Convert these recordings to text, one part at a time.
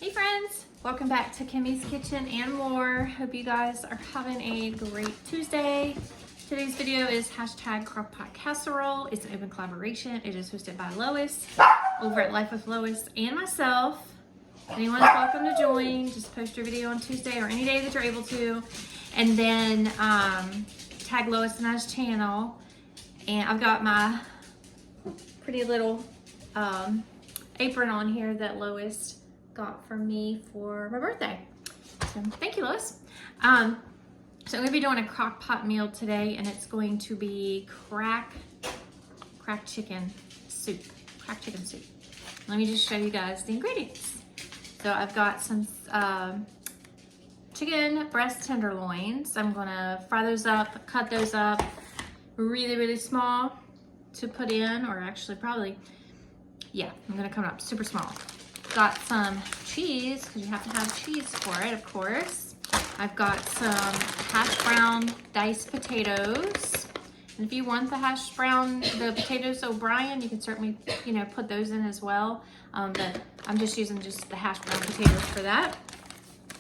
Hey friends, welcome back to Kimmy's Kitchen and more. Hope you guys are having a great Tuesday. Today's video is hashtag crockpot casserole. It's an open collaboration. It is hosted by Lois over at Life with Lois and myself. Anyone's welcome to join. Just post your video on Tuesday or any day that you're able to. And then tag Lois and I's channel. And I've got my pretty little apron on here that Lois got for me for my birthday. So thank you, Lois. So I'm gonna be doing a crock pot meal today, and it's going to be cracked chicken soup. Cracked chicken soup. Let me just show you guys the ingredients. So I've got some chicken breast tenderloins. I'm gonna fry those up, cut those up really small to put in, or actually probably, yeah, I'm gonna cut it up super small. Got some cheese, because you have to have cheese for it, of course. I've got some hash brown diced potatoes. And if you want the potatoes O'Brien, you can certainly, put those in as well. But I'm just using just the hash brown potatoes for that.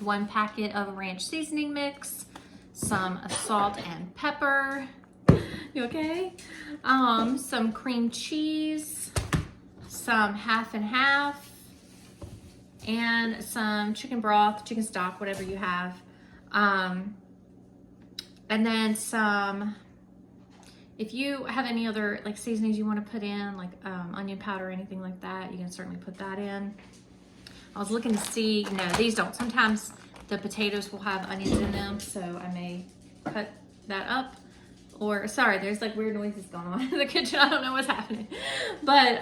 1 packet of ranch seasoning mix, some salt and pepper. You okay? Some cream cheese, some half and half, and some chicken broth, chicken stock, whatever you have. And then some, if you have any other like seasonings you want to put in, like onion powder or anything like that, you can certainly put that in. I was looking to see, no, these don't. Sometimes the potatoes will have onions in them, so I may cut that up. Or, sorry, there's like weird noises going on in the kitchen. I don't know what's happening. But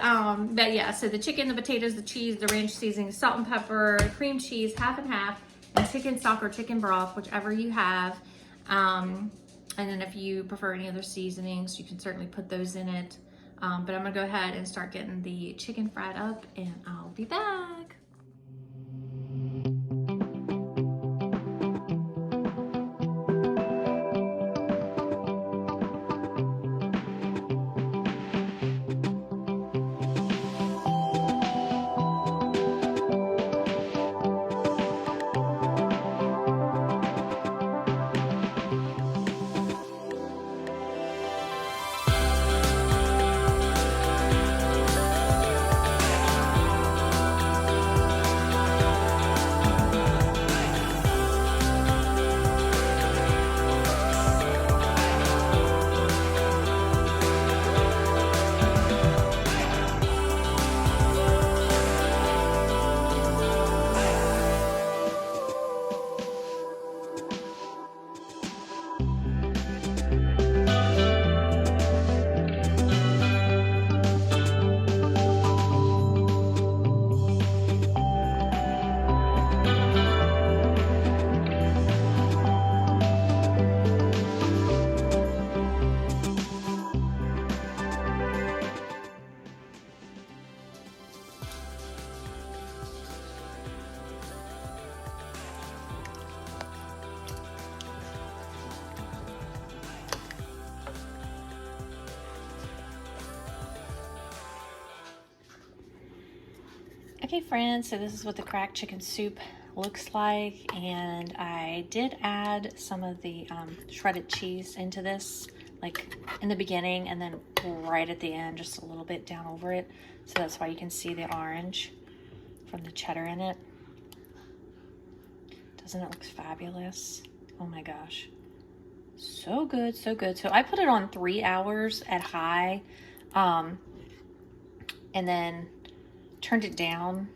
yeah, so the chicken, the potatoes, the cheese, the ranch seasoning, salt and pepper, cream cheese, half and half, and chicken stock or chicken broth, whichever you have. And then if you prefer any other seasonings, you can certainly put those in it. But I'm gonna go ahead and start getting the chicken fried up, and I'll be back. Okay friends, so this is what the cracked chicken soup looks like, and I did add some of the shredded cheese into this, like in the beginning and then right at the end, just a little bit down over it. So that's why you can see the orange from the cheddar in it. Doesn't it look fabulous? Oh my gosh. So good, so good. So I put it on 3 hours at high, and then turned it down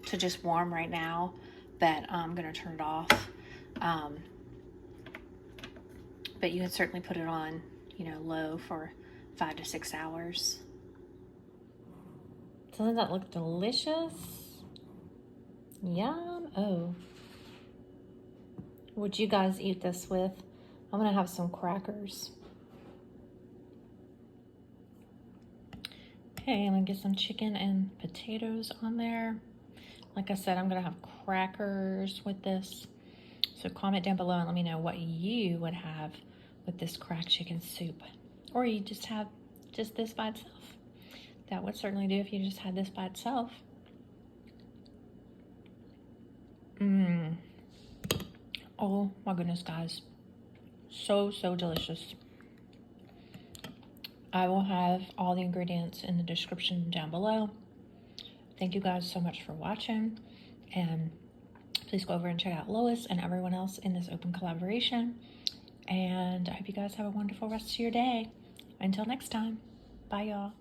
to just warm right now, but I'm gonna turn it off. But you can certainly put it on, low for 5 to 6 hours. Doesn't that look delicious? Yum. Oh, would you guys eat this with? I'm gonna have some crackers. Okay, I'm gonna get some chicken and potatoes on there. Like I said, I'm gonna have crackers with this. So comment down below and let me know what you would have with this cracked chicken soup. Or you just have just this by itself. That would certainly do if you just had this by itself. Oh my goodness, guys. So delicious. I will have all the ingredients in the description down below. Thank you guys so much for watching, and please go over and check out Lois and everyone else in this open collaboration. And I hope you guys have a wonderful rest of your day. Until next time, bye y'all.